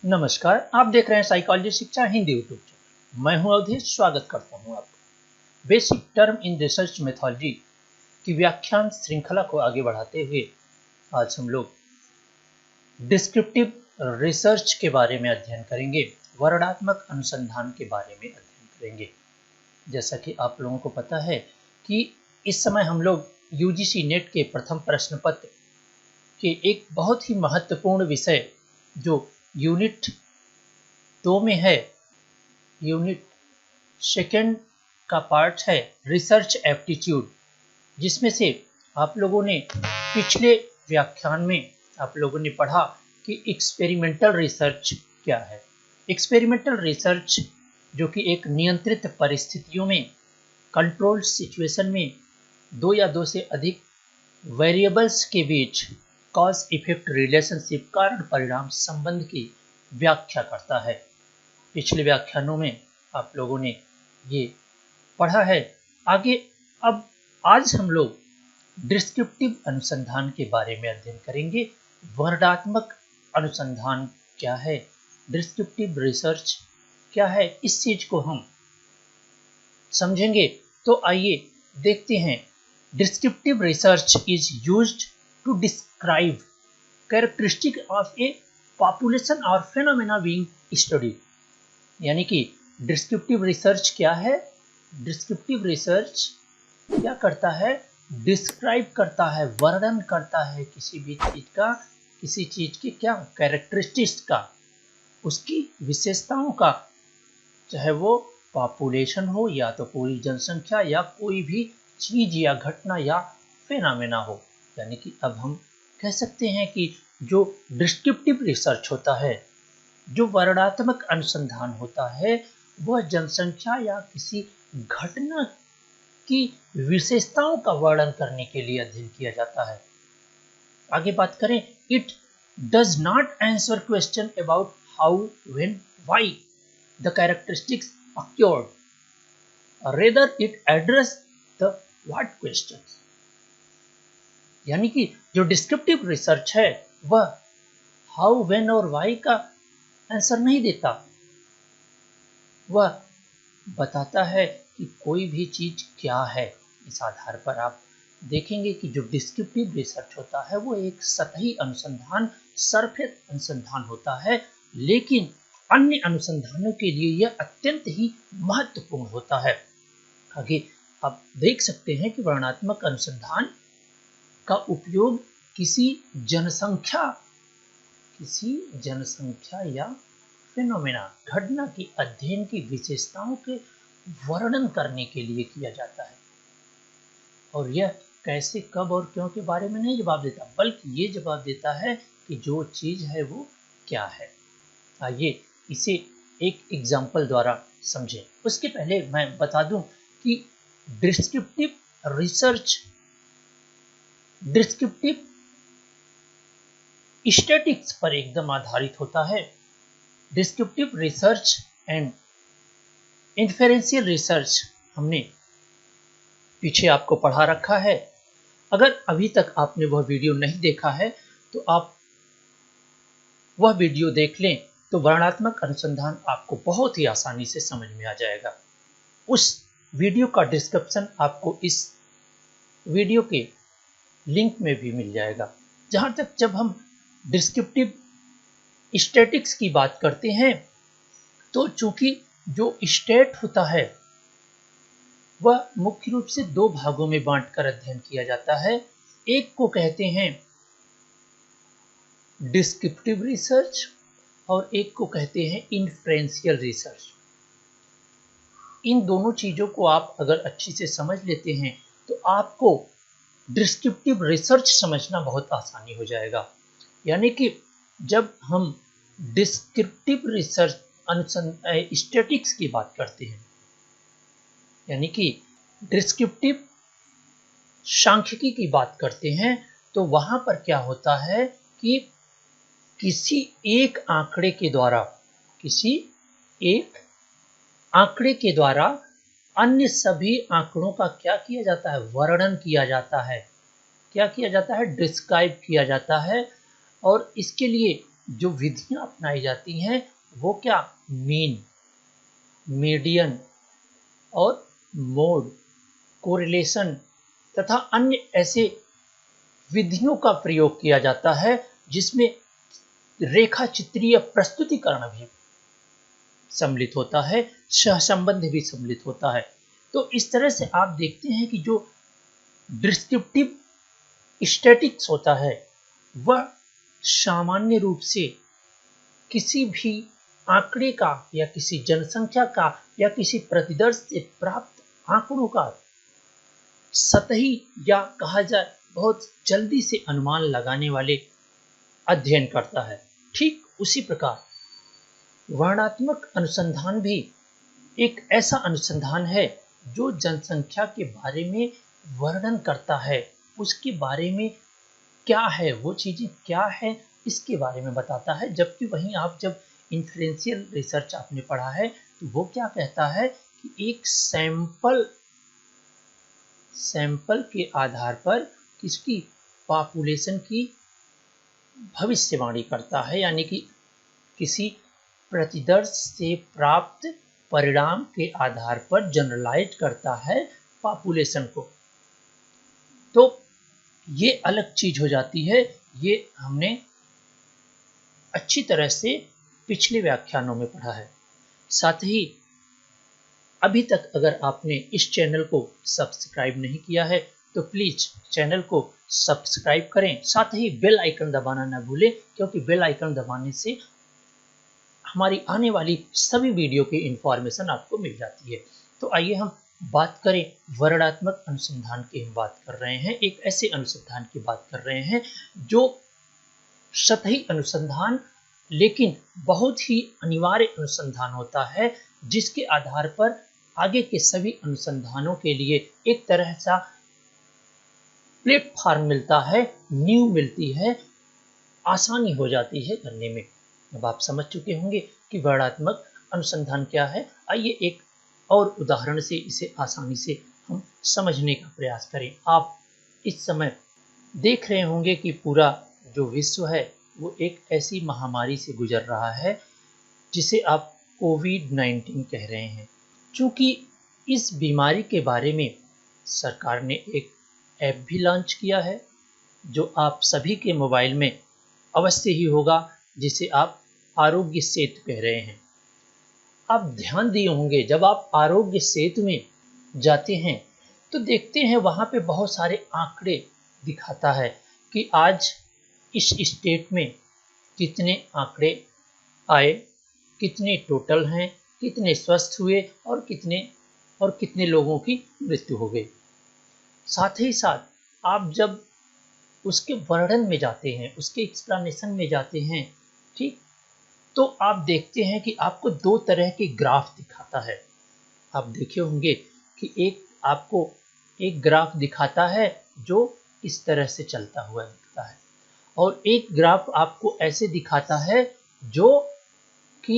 नमस्कार, आप देख रहे हैं साइकोलॉजी शिक्षा हिंदी यूट्यूब चैनल। मैं हूं अवधेश, स्वागत करता हूं आपका। Basic term in research methodology की व्याख्यान श्रृंखला को आगे बढ़ाते हुए आज हम लोग डिस्क्रिप्टिव रिसर्च के बारे में अध्ययन करेंगे, वर्णनात्मक अनुसंधान के बारे में अध्ययन करेंगे। जैसा कि आप लोगों को पता है कि इस समय हम लोग यूजीसी नेट के प्रथम प्रश्न पत्र के एक बहुत ही महत्वपूर्ण विषय जो यूनिट 2 में है, यूनिट सेकेंड का पार्ट है रिसर्च एप्टीट्यूड, जिसमें से आप लोगों ने पिछले व्याख्यान में आप लोगों ने पढ़ा कि एक्सपेरिमेंटल रिसर्च क्या है। एक्सपेरिमेंटल रिसर्च जो कि एक नियंत्रित परिस्थितियों में, कंट्रोल्ड सिचुएशन में दो या दो से अधिक वेरिएबल्स के बीच कॉज इफेक्ट रिलेशनशिप, कारण परिणाम संबंध की व्याख्या करता है। पिछले व्याख्यानों में आप लोगों ने ये पढ़ा है। आगे अब आज हम लोग डिस्क्रिप्टिव अनुसंधान के बारे में अध्ययन करेंगे। वर्णनात्मक अनुसंधान क्या है, डिस्क्रिप्टिव रिसर्च क्या है, इस चीज को हम समझेंगे। तो आइए देखते हैं। Descriptive research is used to describe characteristic of a population और फेनोमेना बीइंग स्टडीड। यानी कि डिस्क्रिप्टिव रिसर्च क्या है? डिस्क्रिप्टिव रिसर्च क्या करता है? डिस्क्राइब करता है, वर्णन करता है किसी भी चीज का, किसी चीज के क्या कैरेक्टरिस्टिक्स का, उसकी विशेषताओं का, चाहे वो पॉपुलेशन हो या तो पूरी जनसंख्या या कोई भी चीज या घटना या फेनोमेना हो। यानी कि अब हम कह सकते हैं कि जो डिस्क्रिप्टिव रिसर्च होता है, जो वर्णनात्मक अनुसंधान होता है, वह जनसंख्या या किसी घटना की विशेषताओं का वर्णन करने के लिए अध्ययन किया जाता है। आगे बात करें, it does not answer question about how, when, why the characteristics occurred, rather it address the what questions। यानी कि जो डिस्क्रिप्टिव रिसर्च है वह हाउ, व्हेन और व्हाई का आंसर नहीं देता, वह बताता है कि कोई भी चीज क्या है। इस आधार पर आप देखेंगे कि जो डिस्क्रिप्टिव रिसर्च होता है वो एक सतही अनुसंधान, सरफेस अनुसंधान होता है, लेकिन अन्य अनुसंधानों के लिए यह अत्यंत ही महत्वपूर्ण होता है। आगे आप देख सकते हैं कि वर्णनात्मक अनुसंधान का उपयोग किसी जनसंख्या या फेनोमेना, घटना की अध्ययन की विशेषताओं के वर्णन करने के लिए किया जाता है। और यह कैसे, कब और क्यों के बारे में नहीं जवाब देता, बल्कि ये जवाब देता है कि जो चीज है वो क्या है। आइए इसे एक एग्जाम्पल द्वारा समझें। उसके पहले मैं बता दूं कि डिस्क्रिप्टिव रिसर्च डिस्क्रिप्टिव स्टैटिस्टिक्स पर एकदम आधारित होता है। डिस्क्रिप्टिव रिसर्च एंड इन्फेरेंशियल रिसर्च हमने पीछे आपको पढ़ा रखा है। अगर अभी तक आपने वह वीडियो नहीं देखा है तो आप वह वीडियो देख लें, तो वर्णनात्मक अनुसंधान आपको बहुत ही आसानी से समझ में आ जाएगा। उस वीडियो का डिस्क्रिप्शन आपको इस वीडियो के लिंक में भी मिल जाएगा। जहां तक जब हम डिस्क्रिप्टिव स्टैटिस्टिक्स की बात करते हैं, तो चूंकि जो स्टेट होता है वह मुख्य रूप से दो भागों में बांटकर अध्ययन किया जाता है। एक को कहते हैं डिस्क्रिप्टिव रिसर्च और एक को कहते हैं इन्फरेंशियल रिसर्च। इन दोनों चीजों को आप अगर अच्छी से समझ लेते हैं तो आपको डिस्क्रिप्टिव रिसर्च समझना बहुत आसानी हो जाएगा। यानी कि जब हम डिस्क्रिप्टिव रिसर्च स्टैटिस्टिक्स की बात करते हैं, यानी कि डिस्क्रिप्टिव सांख्यिकी की बात करते हैं, तो वहां पर क्या होता है कि किसी एक आंकड़े के द्वारा अन्य सभी आंकड़ों का क्या किया जाता है? वर्णन किया जाता है। क्या किया जाता है? डिस्क्राइब किया जाता है। और इसके लिए जो विधियां अपनाई जाती हैं वो क्या मीन, मीडियन और मोड, कोरिलेशन तथा अन्य ऐसे विधियों का प्रयोग किया जाता है जिसमें रेखा चित्रीय प्रस्तुतिकरण भी सम्मिलित होता है, सहसंबंध भी सम्मिलित होता है। तो इस तरह से आप देखते हैं कि जो डिस्क्रिप्टिव स्टैटिक्स होता है वह सामान्य रूप से किसी भी आंकड़े का या किसी जनसंख्या का या किसी प्रतिदर्श से प्राप्त आंकड़ों का सतही या कहा जाए बहुत जल्दी से अनुमान लगाने वाले अध्ययन करता है। ठीक उसी प्रकार वर्णनात्मक अनुसंधान भी एक ऐसा अनुसंधान है जो जनसंख्या के बारे में वर्णन करता है, उसके बारे में क्या है, वो चीजें क्या है इसके बारे में बताता है। जबकि वहीं आप जब इन्फ्लुएंशियल रिसर्च आपने पढ़ा है तो वो क्या कहता है कि एक सैंपल के आधार पर किसकी पॉपुलेशन की भविष्यवाणी करता है, यानी कि किसी प्रतिदर्श से प्राप्त परिणाम के आधार पर जनरलाइज करता है पॉपुलेशन को। तो ये अलग चीज हो जाती है। ये हमने अच्छी तरह से पिछले व्याख्यानों में पढ़ा है। साथ ही अभी तक अगर आपने इस चैनल को सब्सक्राइब नहीं किया है तो प्लीज चैनल को सब्सक्राइब करें, साथ ही बेल आइकन दबाना न भूलें, क्योंकि बेल आइकन दबाने से हमारी आने वाली सभी वीडियो की इंफॉर्मेशन आपको मिल जाती है। तो आइए हम बात करें वर्णनात्मक अनुसंधान की। हम बात कर रहे हैं एक ऐसे अनुसंधान की बात कर रहे हैं जो सतही अनुसंधान लेकिन बहुत ही अनिवार्य अनुसंधान होता है, जिसके आधार पर आगे के सभी अनुसंधानों के लिए एक तरह सा प्लेटफॉर्म मिलता है, नींव मिलती है, आसानी हो जाती है करने में। अब आप समझ चुके होंगे कि वर्णनात्मक अनुसंधान क्या है। आइए एक और उदाहरण से इसे आसानी से हम समझने का प्रयास करें। आप इस समय देख रहे होंगे कि पूरा जो विश्व है वो एक ऐसी महामारी से गुजर रहा है जिसे आप कोविड-19 कह रहे हैं। चूंकि इस बीमारी के बारे में सरकार ने एक ऐप भी लॉन्च किया है जो आप सभी के मोबाइल में अवश्य ही होगा, जिसे आप आरोग्य सेतु कह रहे हैं। आप ध्यान दिए होंगे जब आप आरोग्य सेतु में जाते हैं तो देखते हैं वहां पे बहुत सारे आंकड़े दिखाता है कि आज इस स्टेट में कितने आंकड़े आए, कितने टोटल हैं, कितने स्वस्थ हुए और कितने लोगों की मृत्यु हो गई। साथ ही साथ आप जब उसके वर्णन में जाते हैं, उसके एक्सप्लेनेशन में जाते हैं, ठीक, तो आप देखते हैं कि आपको दो तरह के ग्राफ दिखाता है। आप देखे होंगे कि एक आपको एक ग्राफ दिखाता है जो इस तरह से चलता हुआ दिखता है और एक ग्राफ आपको ऐसे दिखाता है जो कि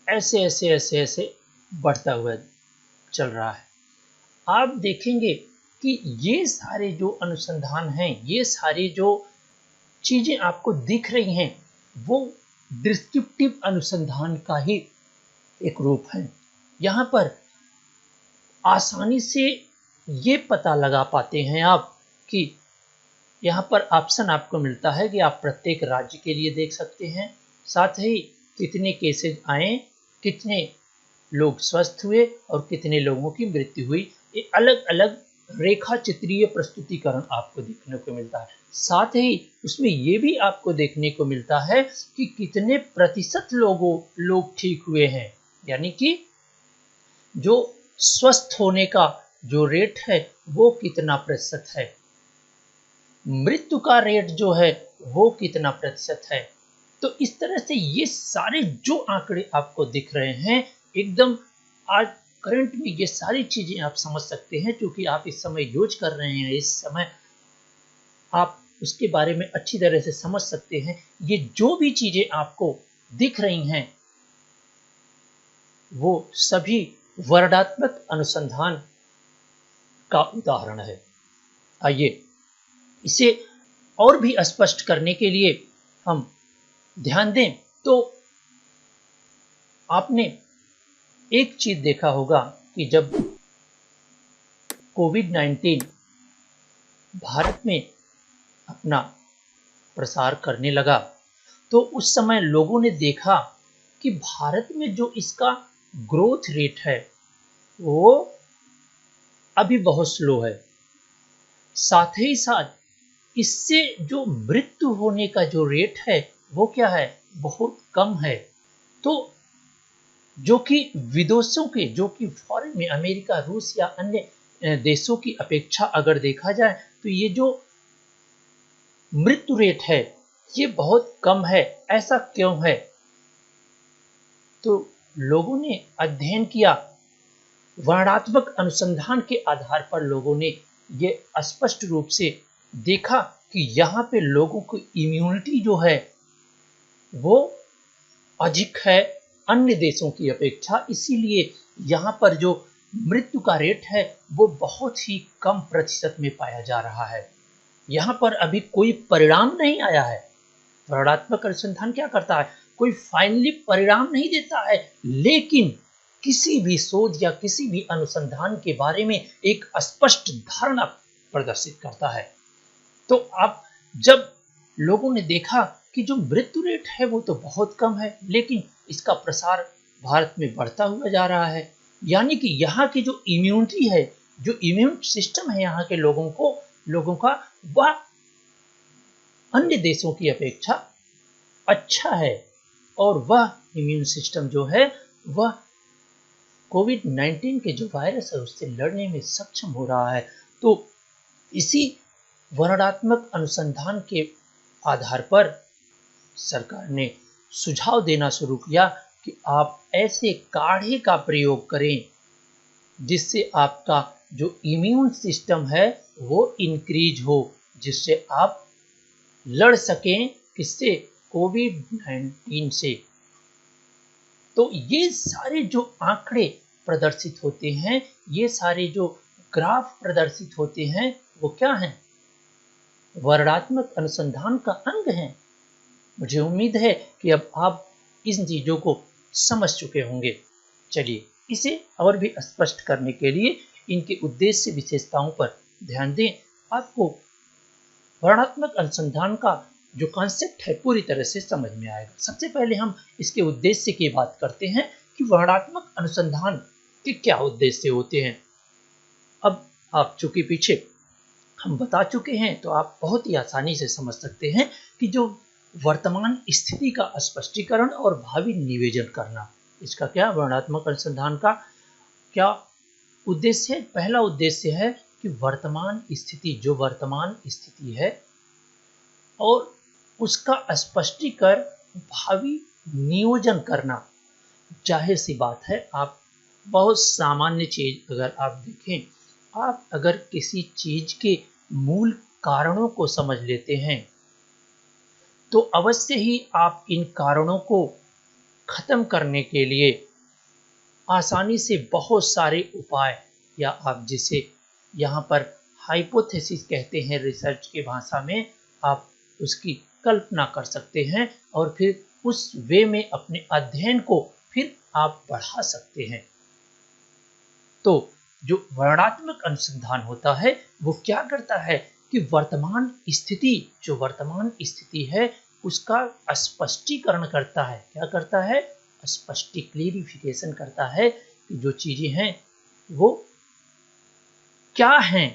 ऐसे ऐसे ऐसे ऐसे बढ़ता हुआ चल रहा है। आप देखेंगे कि ये सारे जो अनुसंधान हैं, ये सारी जो चीजें आपको दिख रही हैं वो डिस्क्रिप्टिव अनुसंधान का ही एक रूप है। यहाँ पर आसानी से ये पता लगा पाते हैं आप कि यहाँ पर ऑप्शन आपको मिलता है कि आप प्रत्येक राज्य के लिए देख सकते हैं, साथ ही कितने केसेज आए, कितने लोग स्वस्थ हुए और कितने लोगों की मृत्यु हुई। ये अलग अलग रेखा चित्रीय प्रस्तुतिकरण आपको देखने को मिलता है। साथ ही उसमें ये भी आपको देखने को मिलता है कि कितने प्रतिशत लोग ठीक हुए हैं, यानी कि जो स्वस्थ होने का जो रेट है वो कितना प्रतिशत है, मृत्यु का रेट जो है वो कितना प्रतिशत है। तो इस तरह से ये सारे जो आंकड़े आपको दिख रहे हैं एकदम आज करंट में ये सारी चीजें आप समझ सकते हैं, क्योंकि आप इस समय यूज कर रहे हैं, इस समय आप उसके बारे में अच्छी तरह से समझ सकते हैं। ये जो भी चीजें आपको दिख रही हैं वो सभी वर्णनात्मक अनुसंधान का उदाहरण है। आइए इसे और भी स्पष्ट करने के लिए हम ध्यान दें तो आपने एक चीज देखा होगा कि जब कोविड-19 भारत में अपना प्रसार करने लगा, तो उस समय लोगों ने देखा कि भारत में जो इसका ग्रोथ रेट है, वो अभी बहुत स्लो है। साथ ही साथ इससे जो मृत्यु होने का जो रेट है, वो क्या है? बहुत कम है। तो जो कि विदेशों के, जो कि फॉरेन में अमेरिका, रूस या अन्य देशों की अपेक्षा अगर देखा जाए, तो ये जो मृत्यु रेट है, ये बहुत कम है। ऐसा क्यों है? तो लोगों ने अध्ययन किया, वर्णनात्मक अनुसंधान के आधार पर लोगों ने ये स्पष्ट रूप से देखा कि यहाँ पे लोगों की इम्यूनिटी जो है वो अधिक है अन्य देशों की अपेक्षा, इसीलिए यहाँ पर जो मृत्यु का रेट है वो बहुत ही कम प्रतिशत में पाया जा रहा है। यहाँ पर अभी कोई परिणाम नहीं आया है। वर्णनात्मक अनुसंधान क्या करता है? कोई फाइनली परिणाम नहीं देता है, लेकिन किसी भी शोध या किसी भी अनुसंधान के बारे में एक स्पष्ट धारणा प्रदर्शित करता है। तो अब जब लोगों ने देखा कि जो मृत्यु रेट है वो तो बहुत कम है, लेकिन इसका प्रसार भारत में बढ़ता हुआ जा रहा है, यानी कि यहाँ की जो इम्यूनिटी है, जो इम्यून सिस्टम है यहाँ के लोगों का, वह अन्य देशों की अपेक्षा अच्छा है, और वह इम्यून सिस्टम जो है वह कोविड-19 के जो वायरस है उससे लड़ने में सक्षम हो रहा है। तो इसी वर्णनात्मक अनुसंधान के आधार पर सरकार ने सुझाव देना शुरू किया कि आप ऐसे काढ़े का प्रयोग करें जिससे आपका जो इम्यून सिस्टम है वो इंक्रीज हो, जिससे आप लड़ सकें किससे? कोविड-19 से। तो ये सारे जो आंकड़े प्रदर्शित होते हैं, ये सारे जो ग्राफ प्रदर्शित होते हैं, वो क्या हैं? वर्णनात्मक अनुसंधान का अंग हैं। मुझे उम्मीद है कि अब आप इन चीजों को समझ चुके होंगे। चलिए इसे और भी स्पष्ट करने के लिए इनके उद्देश्य विशेषताओं पर ध्यान दें। आपको वर्णनात्मक अनुसंधान का जो कॉन्सेप्ट है पूरी तरह से समझ में आएगा। सबसे पहले हम इसके उद्देश्य की बात करते हैं कि वर्णनात्मक अनुसंधान के क्या उद्देश्य होते हैं। अब आप चूंकि पीछे हम बता चुके हैं, तो आप बहुत ही आसानी से समझ सकते हैं कि जो वर्तमान स्थिति का स्पष्टीकरण और भावी निवेदन करना, इसका क्या वर्णनात्मक अनुसंधान का क्या उद्देश्य है? पहला उद्देश्य है कि वर्तमान स्थिति, जो वर्तमान स्थिति है और उसका स्पष्टीकरण, भावी नियोजन करना। जाहिर सी बात है, आप बहुत सामान्य चीज अगर आप देखें, आप अगर किसी चीज के मूल कारणों को समझ लेते हैं तो अवश्य ही आप इन कारणों को खत्म करने के लिए आसानी से बहुत सारे उपाय, या आप जिसे यहाँ पर हाइपोथेसिस कहते हैं रिसर्च की भाषा में, आप उसकी कल्पना कर सकते हैं और फिर उस वे में अपने अध्ययन को फिर आप बढ़ा सकते हैं। तो जो वर्णनात्मक अनुसंधान होता है वो क्या करता है कि वर्तमान स्थिति, जो वर्तमान स्थिति है उसका स्पष्टीकरण करता है। क्या करता है? क्लेरिफिकेशन करता है कि जो चीजें हैं वो क्या हैं।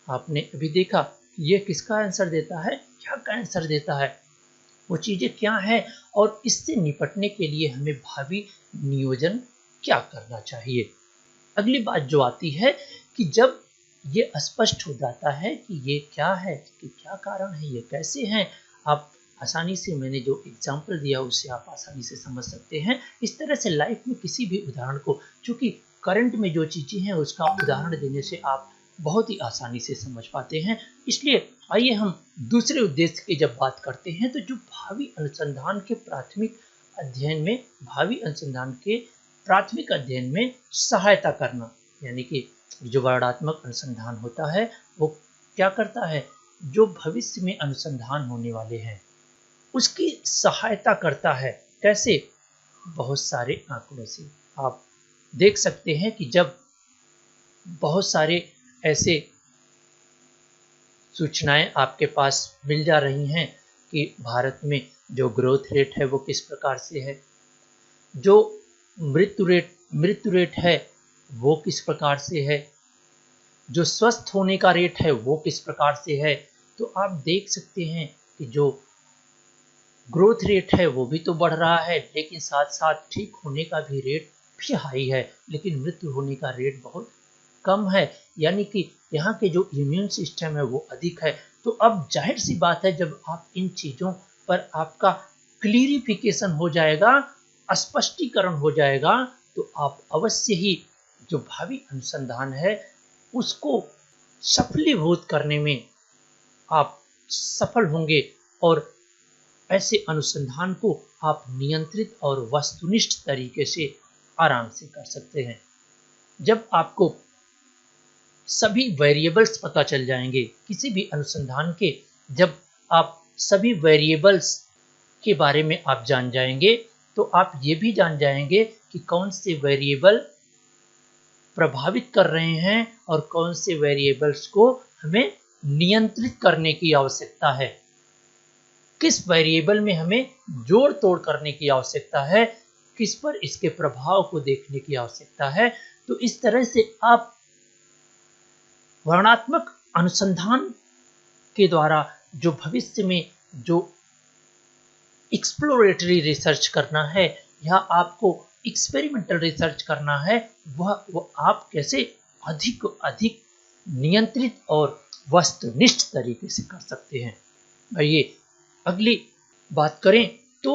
आपने अभी देखा ये किसका आंसर देता है, क्या का आंसर देता है, वो चीजें क्या हैं, और इससे निपटने के लिए हमें भावी नियोजन क्या करना चाहिए। अगली बात जो आती है कि जब ये स्पष्ट हो जाता है कि ये क्या है, कि क्या कारण है, ये कैसे हैं, आप आसानी से, मैंने जो एग्जाम्पल दिया उससे आप आसानी से समझ सकते हैं। इस तरह से लाइफ में किसी भी उदाहरण को, चूंकि करंट में जो चीजें हैं उसका उदाहरण देने से आप बहुत ही आसानी से समझ पाते हैं। इसलिए आइए हम दूसरे उद्देश्य की जब बात करते हैं, तो जो भावी अनुसंधान के प्राथमिक अध्ययन में, भावी अनुसंधान के प्राथमिक अध्ययन में सहायता करना, यानी कि जो वर्णनात्मक अनुसंधान होता है वो क्या करता है? जो भविष्य में अनुसंधान होने वाले हैं उसकी सहायता करता है। कैसे? बहुत सारे आंकड़ों से। आप देख सकते हैं कि जब बहुत सारे ऐसे सूचनाएं आपके पास मिल जा रही हैं कि भारत में जो ग्रोथ रेट है वो किस प्रकार से है, जो मृत्यु रेट है वो किस प्रकार से है, जो स्वस्थ होने का रेट है वो किस प्रकार से है, तो आप देख सकते हैं कि जो ग्रोथ रेट है वो भी तो बढ़ रहा है, लेकिन साथ साथ ठीक होने का भी रेट भी हाई है, लेकिन मृत्यु होने का रेट बहुत कम है। यानी कि यहाँ के जो इम्यून सिस्टम है वो अधिक है। तो अब जाहिर सी बात है, जब आप इन चीज़ों पर आपका क्लियरिफिकेशन हो जाएगा, स्पष्टीकरण हो जाएगा, तो आप अवश्य ही जो भावी अनुसंधान है उसको सफलीभूत करने में आप सफल होंगे, और ऐसे अनुसंधान को आप नियंत्रित और वस्तुनिष्ठ तरीके से आराम से कर सकते हैं। जब आपको सभी वेरिएबल्स पता चल जाएंगे किसी भी अनुसंधान के, जब आप सभी वेरिएबल्स के बारे में आप जान जाएंगे, तो आप ये भी जान जाएंगे कि कौन से वेरिएबल प्रभावित कर रहे हैं और कौन से वेरिएबल्स को हमें नियंत्रित करने की आवश्यकता है, किस वेरिएबल में हमें जोड़ तोड़ करने की आवश्यकता है, किस पर इसके प्रभाव को देखने की आवश्यकता है। तो इस तरह से आप वर्णनात्मक अनुसंधान के द्वारा जो भविष्य में जो एक्सप्लोरेटरी रिसर्च करना है या आपको एक्सपेरिमेंटल रिसर्च करना है, वह आप कैसे अधिक अधिक नियंत्रित और वस्तुनिष्ठ तरीके से कर सकते हैं। आइए अगली बात करें तो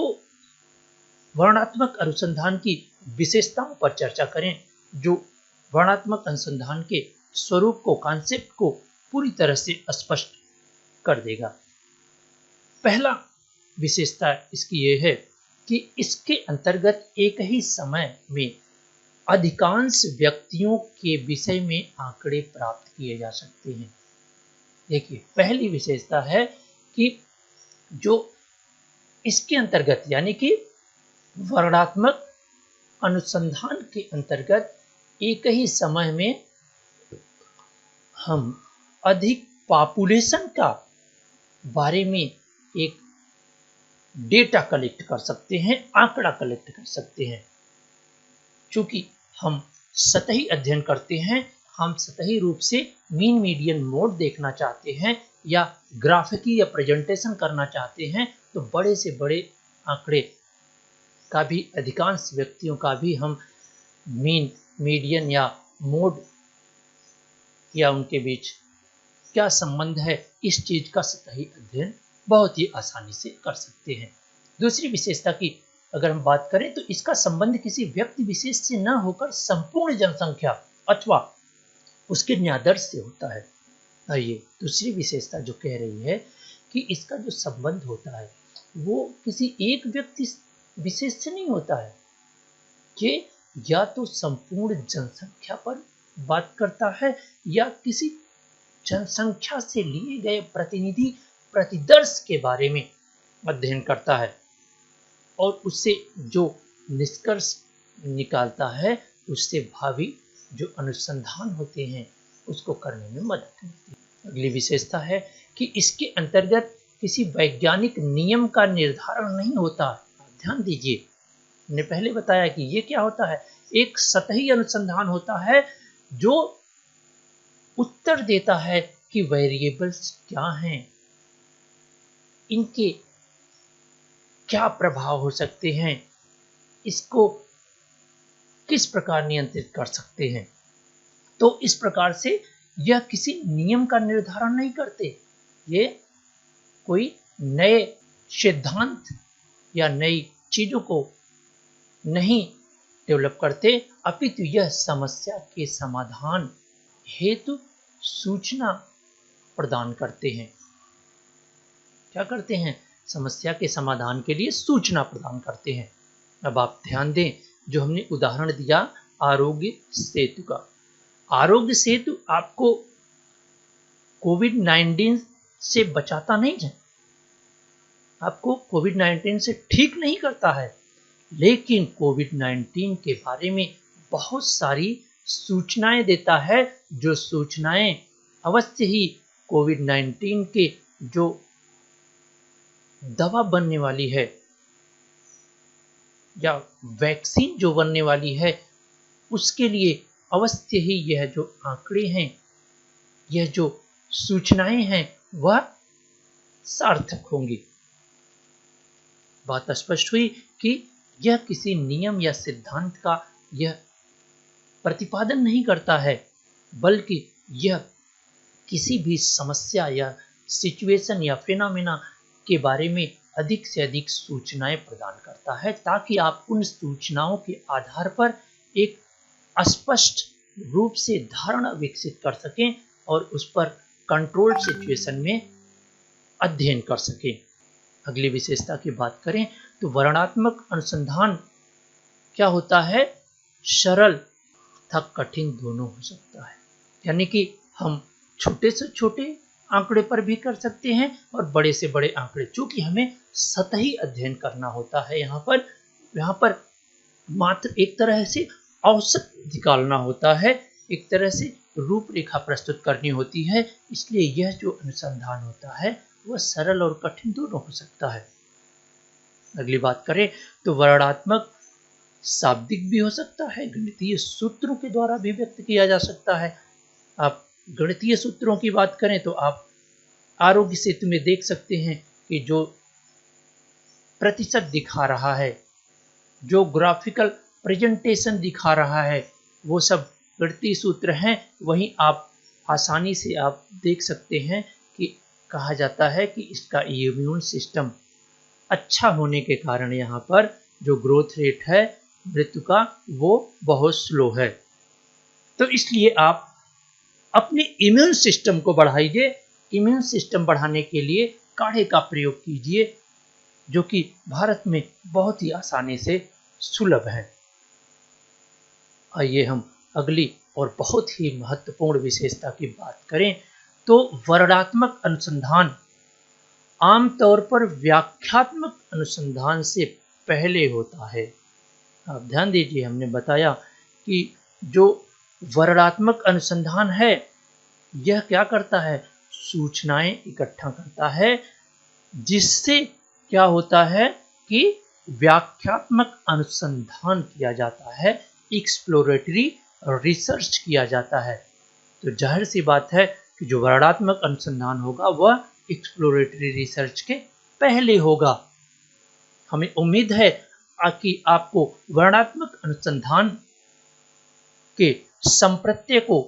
वर्णनात्मक अनुसंधान की विशेषताओं पर चर्चा करें, जो वर्णनात्मक अनुसंधान के स्वरूप को, कॉन्सेप्ट को पूरी तरह से स्पष्ट कर देगा। पहला विशेषता इसकी यह है कि इसके अंतर्गत एक ही समय में अधिकांश व्यक्तियों के विषय में आंकड़े प्राप्त किए जा सकते हैं। देखिए, पहली विशेषता है कि जो इसके अंतर्गत यानी कि वर्णनात्मक अनुसंधान के अंतर्गत एक ही समय में हम अधिक पॉपुलेशन का बारे में एक डेटा कलेक्ट कर सकते हैं, आंकड़ा कलेक्ट कर सकते हैं। चूंकि हम सतही अध्ययन करते हैं, हम सतही रूप से मीन मीडियन मोड देखना चाहते हैं या ग्राफिकी या प्रेजेंटेशन करना चाहते हैं, तो बड़े से बड़े आंकड़े का भी, अधिकांश व्यक्तियों का भी हम मीन, मीडियन या मोड या उनके बीच क्या संबंध है, इस चीज का सतही अध्ययन बहुत ही आसानी से कर सकते हैं। दूसरी विशेषता की अगर हम बात करें तो इसका संबंध किसी व्यक्ति विशेष से न होकर संपूर्ण जनसंख्या अथवा उसके न्यादर्श से होता है। आइए दूसरी विशेषता जो कह रही है कि इसका जो संबंध होता है वो किसी एक व्यक्ति विशेष से नहीं होता है, ये या तो संपूर्ण जनसंख्या पर बात करता है या किसी जनसंख्या से लिए गए प्रतिनिधि प्रतिदर्श के बारे में अध्ययन करता है और उससे जो निष्कर्ष निकालता है उससे भावी जो अनुसंधान होते हैं उसको करने में मदद मिलती है। अगली विशेषता है कि इसके अंतर्गत किसी वैज्ञानिक नियम का निर्धारण नहीं होता। आप ध्यान दीजिए, मैंने पहले बताया कि ये क्या होता है, एक सतही अनुसंधान होता है जो उत्तर देता है कि वेरिएबल्स क्या हैं, इनके क्या प्रभाव हो सकते हैं, इसको किस प्रकार नियंत्रित कर सकते हैं। तो इस प्रकार से यह किसी नियम का निर्धारण नहीं करते, ये कोई नए सिद्धांत या नई चीजों को नहीं डेवलप करते, अपितु यह समस्या के समाधान हेतु सूचना प्रदान करते हैं। क्या करते हैं? समस्या के समाधान के लिए सूचना प्रदान करते हैं। अब आप ध्यान दें, जो हमने उदाहरण दिया आरोग्य सेतु का, आरोग्य सेतु आपको कोविड-19 से बचाता नहीं है, आपको कोविड-19 से ठीक नहीं करता है, लेकिन कोविड-19 के बारे में बहुत सारी सूचनाएं देता है, जो सूचनाएं अवश्य ही कोविड-19 के जो दवा बनने वाली है या वैक्सीन जो बनने वाली है, उसके लिए अवश्य ही यह जो आंकड़े हैं, यह जो सूचनाएं हैं, वह सार्थक होंगी। बात स्पष्ट हुई कि यह किसी नियम या सिद्धांत का यह प्रतिपादन नहीं करता है, बल्कि यह किसी भी समस्या या सिचुएशन या फिनोमेना के बारे में अधिक से अधिक सूचनाएं प्रदान करता है, ताकि आप उन सूचनाओं के आधार पर एक स्पष्ट रूप से धारणा विकसित कर सकें और उस पर कंट्रोल सिचुएशन में अध्ययन कर सकें। अगली विशेषता की बात करें तो वर्णनात्मक अनुसंधान क्या होता है, सरल तथा कठिन दोनों हो सकता है। यानी कि हम छोटे से छोटे आंकड़े पर भी कर सकते हैं और बड़े से बड़े आंकड़े, चूंकि हमें सतही अध्ययन करना होता है। यहाँ पर मात्र एक तरह से औसत निकालना होता है, एक तरह से रूपरेखा प्रस्तुत करनी होती है। इसलिए यह जो अनुसंधान होता है वह सरल और कठिन दोनों हो सकता है। अगली बात करें तो वर्णनात्मक शाब्दिक भी हो सकता है, गणितीय सूत्रों के द्वारा भी व्यक्त किया जा सकता है। आप गणितीय सूत्रों की बात करें तो आप आरोग्य सेतु में देख सकते हैं कि जो प्रतिशत दिखा रहा है, जो ग्राफिकल प्रेजेंटेशन दिखा रहा है, वो सब गणितीय सूत्र हैं। वहीं आप आसानी से आप देख सकते हैं कि कहा जाता है कि इसका इम्यून सिस्टम अच्छा होने के कारण यहाँ पर जो ग्रोथ रेट है मृत्यु का, वो बहुत स्लो है। तो इसलिए आप अपने इम्यून सिस्टम को बढ़ाइए। इम्यून सिस्टम बढ़ाने के लिए काढ़े का प्रयोग कीजिए, जो कि भारत में बहुत ही आसानी से सुलभ है। आइए हम अगली और बहुत ही महत्वपूर्ण विशेषता की बात करें तो वर्णनात्मक अनुसंधान आमतौर पर व्याख्यात्मक अनुसंधान से पहले होता है। आप ध्यान दीजिए, हमने बताया कि जो वर्णनात्मक अनुसंधान है यह क्या करता है, सूचनाएं इकट्ठा करता है, जिससे क्या होता है कि व्याख्यात्मक अनुसंधान किया जाता है, एक्सप्लोरेटरी रिसर्च किया जाता है। तो जाहिर सी बात है कि जो वर्णनात्मक अनुसंधान होगा वह एक्सप्लोरेटरी रिसर्च के पहले होगा। हमें उम्मीद है कि आपको वर्णनात्मक अनुसंधान के संप्रत्यय को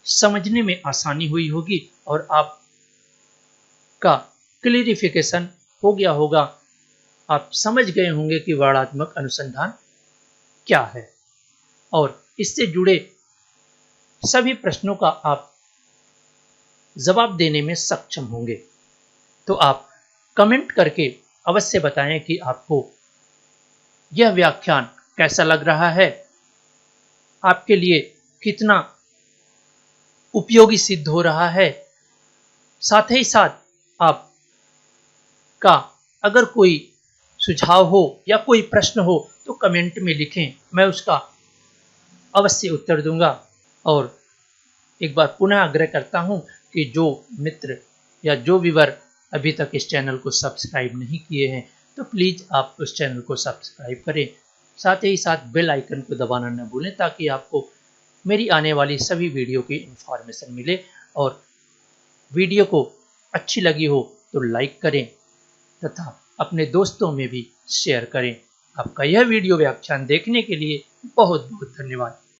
समझने में आसानी हुई होगी और आपका क्लियरिफिकेशन हो गया होगा। आप समझ गए होंगे कि वर्णनात्मक अनुसंधान क्या है और इससे जुड़े सभी प्रश्नों का आप जवाब देने में सक्षम होंगे। तो आप कमेंट करके अवश्य बताएं कि आपको यह व्याख्यान कैसा लग रहा है, आपके लिए कितना उपयोगी सिद्ध हो रहा है। साथ ही साथ आपका अगर कोई सुझाव हो या कोई प्रश्न हो तो कमेंट में लिखें, मैं उसका अवश्य उत्तर दूंगा। और एक बार पुनः आग्रह करता हूं कि जो मित्र या जो व्यूअर अभी तक इस चैनल को सब्सक्राइब नहीं किए हैं तो प्लीज़ आप उस चैनल को सब्सक्राइब करें। साथ ही साथ बेल आइकन को दबाना न भूलें, ताकि आपको मेरी आने वाली सभी वीडियो की इंफॉर्मेशन मिले। और वीडियो को अच्छी लगी हो तो लाइक करें तथा अपने दोस्तों में भी शेयर करें। आपका यह वीडियो व्याख्यान देखने के लिए बहुत बहुत धन्यवाद।